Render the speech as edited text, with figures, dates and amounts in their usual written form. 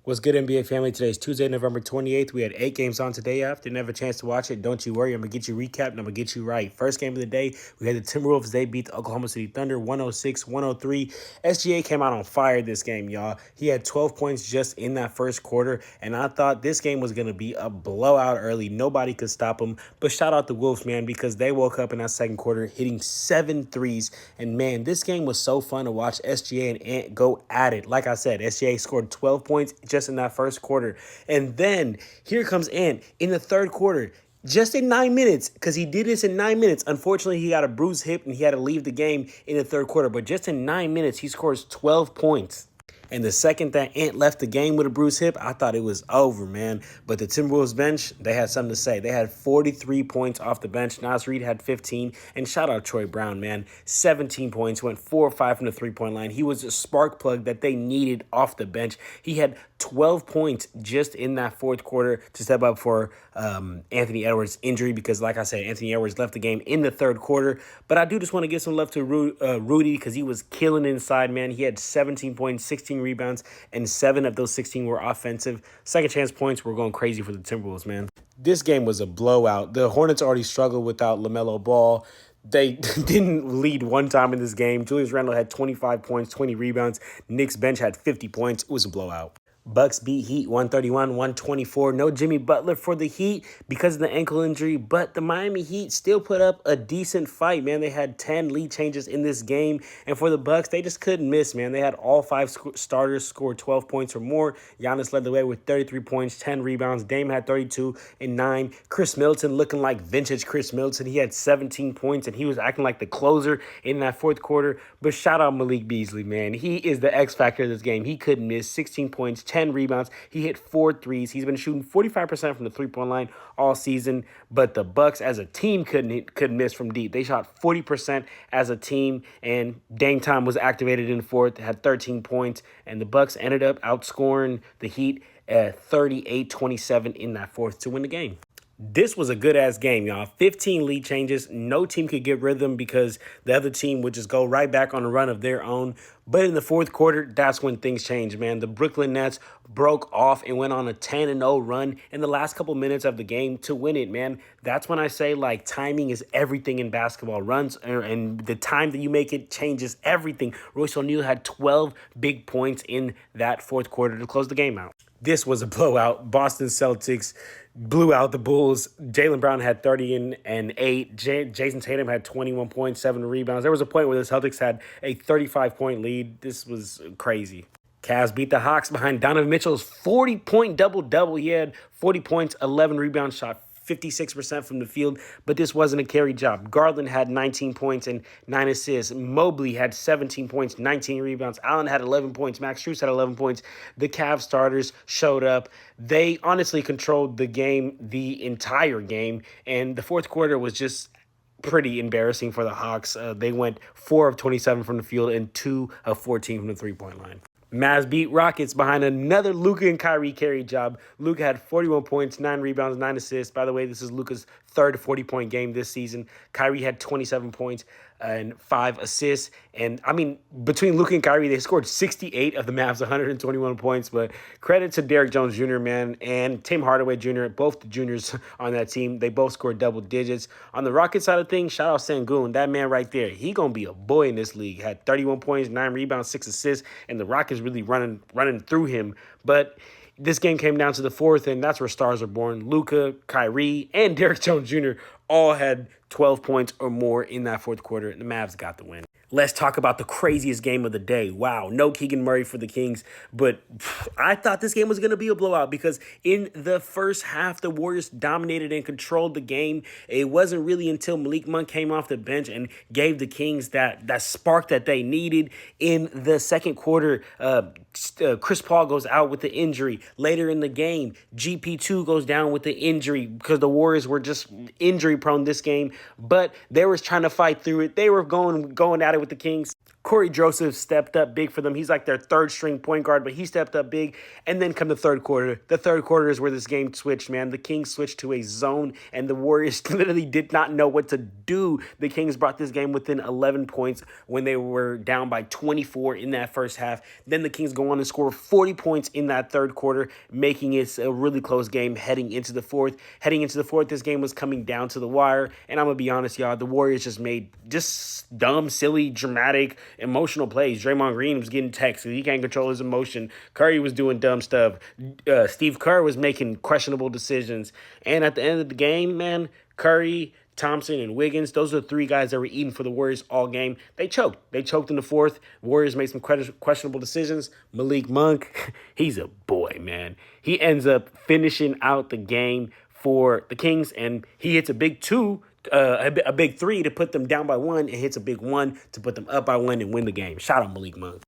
What's good, NBA family? Today's Tuesday, November 28th. We had 8 games on today. After didn't have a chance to watch it, don't you worry. I'm going to get you recapped and I'm going to get you right. First game of the day, we had the Timberwolves. They beat the Oklahoma City Thunder 106-103. SGA came out on fire this game, y'all. He had 12 points just in that first quarter, and I thought this game was going to be a blowout early. Nobody could stop him, but shout out the Wolves, man, because they woke up in that second quarter hitting 7 threes, and man, this game was so fun to watch SGA and Ant go at it. Like I said, SGA scored 12 points just in that first quarter. And then here comes Ant in the third quarter. Just in 9 minutes, because he did this in 9 minutes. Unfortunately, he got a bruised hip and he had to leave the game in the third quarter. But just in 9 minutes, he scores 12 points. And the second that Ant left the game with a bruised hip, I thought it was over, man. But the Timberwolves bench, they had something to say. They had 43 points off the bench. Naz Reid had 15. And shout out Troy Brown, man. 17 points, went 4 or 5 from the three-point line. He was a spark plug that they needed off the bench. He had 12 points just in that fourth quarter to step up for Anthony Edwards' injury because, like I said, Anthony Edwards left the game in the third quarter. But I do just want to give some love to Rudy because he was killing inside, man. He had 17 points, 16 rebounds, and 7 of those 16 were offensive. Second chance points were going crazy for the Timberwolves, man. This game was a blowout. The Hornets already struggled without LaMelo Ball. They didn't lead one time in this game. Julius Randle had 25 points, 20 rebounds. Knicks bench had 50 points. It was a blowout. Bucks beat Heat 131-124. No Jimmy Butler for the Heat because of the ankle injury, but the Miami Heat still put up a decent fight, man. They had 10 lead changes in this game, and for the Bucks, they just couldn't miss, man. They had all 5 starters score 12 points or more. Giannis led the way with 33 points, 10 rebounds. Dame had 32 and 9. Chris Middleton looking like vintage Chris Middleton. He had 17 points, and he was acting like the closer in that fourth quarter. But shout out Malik Beasley, man. He is the X factor of this game. He couldn't miss. 16 points, 10 rebounds. He hit 4 threes. He's been shooting 45% from the three-point line all season, but the Bucks as a team couldn't miss from deep. They shot 40% as a team, and Dame Time was activated in the fourth, had 13 points, and the Bucks ended up outscoring the Heat at 38-27 in that fourth to win the game. This was a good-ass game, y'all. 15 lead changes. No team could get rhythm because the other team would just go right back on a run of their own. But in the fourth quarter, that's when things changed, man. The Brooklyn Nets broke off and went on a 10-0 run in the last couple minutes of the game to win it, man. That's when I say, like, timing is everything in basketball. Runs and the time that you make it changes everything. Royce O'Neal had 12 big points in that fourth quarter to close the game out. This was a blowout. Boston Celtics blew out the Bulls. Jaylen Brown had 30 and 8. Jason Tatum had 21 points, 7 rebounds. There was a point where the Celtics had a 35-point lead. This was crazy. Cavs beat the Hawks behind Donovan Mitchell's 40-point double-double. He had 40 points, 11 rebounds, shot 56% from the field, but this wasn't a carry job. Garland had 19 points and 9 assists. Mobley had 17 points, 19 rebounds. Allen had 11 points. Max Strus had 11 points. The Cavs starters showed up. They honestly controlled the game the entire game, and the fourth quarter was just pretty embarrassing for the Hawks. They went 4 of 27 from the field and 2 of 14 from the three-point line. Mavs beat Rockets behind another Luka and Kyrie carry job. Luka had 41 points, 9 rebounds, 9 assists. By the way, this is Luka's third 40-point game this season. Kyrie had 27 points and 5 assists. And, I mean, between Luka and Kyrie, they scored 68 of the Mavs, 121 points. But credit to Derrick Jones Jr., man, and Tim Hardaway Jr., both the juniors on that team. They both scored double digits. On the Rockets side of things, shout out Sengun. That man right there, he going to be a boy in this league. Had 31 points, 9 rebounds, 6 assists, and the Rockets really running through him. But this game came down to the fourth, and that's where stars are born. Luka, Kyrie, and Derrick Jones Jr. all had 12 points or more in that fourth quarter, and the Mavs got the win. Let's talk about the craziest game of the day. Wow, no Keegan Murray for the Kings, but I thought this game was going to be a blowout because in the first half, the Warriors dominated and controlled the game. It wasn't really until Malik Monk came off the bench and gave the Kings that spark that they needed. In the second quarter, Chris Paul goes out with the injury. Later in the game, GP2 goes down with the injury because the Warriors were just injury prone this game, but they were trying to fight through it. They were going at it with the Kings. Corey Joseph stepped up big for them. He's like their third string point guard, but he stepped up big. And then come the third quarter. The third quarter is where this game switched, man. The Kings switched to a zone, and the Warriors literally did not know what to do. The Kings brought this game within 11 points when they were down by 24 in that first half. Then the Kings go on and score 40 points in that third quarter, making it a really close game heading into the fourth. Heading into the fourth, this game was coming down to the wire. And I'm going to be honest, y'all, the Warriors just made just dumb, silly, dramatic, emotional plays. Draymond Green was getting texts. He can't control his emotion. Curry was doing dumb stuff. Steve Kerr was making questionable decisions. And at the end of the game, man, Curry, Thompson, and Wiggins, those are the three guys that were eating for the Warriors all game. They choked. They choked in the fourth. Warriors made some questionable decisions. Malik Monk, he's a boy, man. He ends up finishing out the game for the Kings, and he hits a big big three to put them down by one, and hits a big one to put them up by one and win the game. Shout out Malik Monk.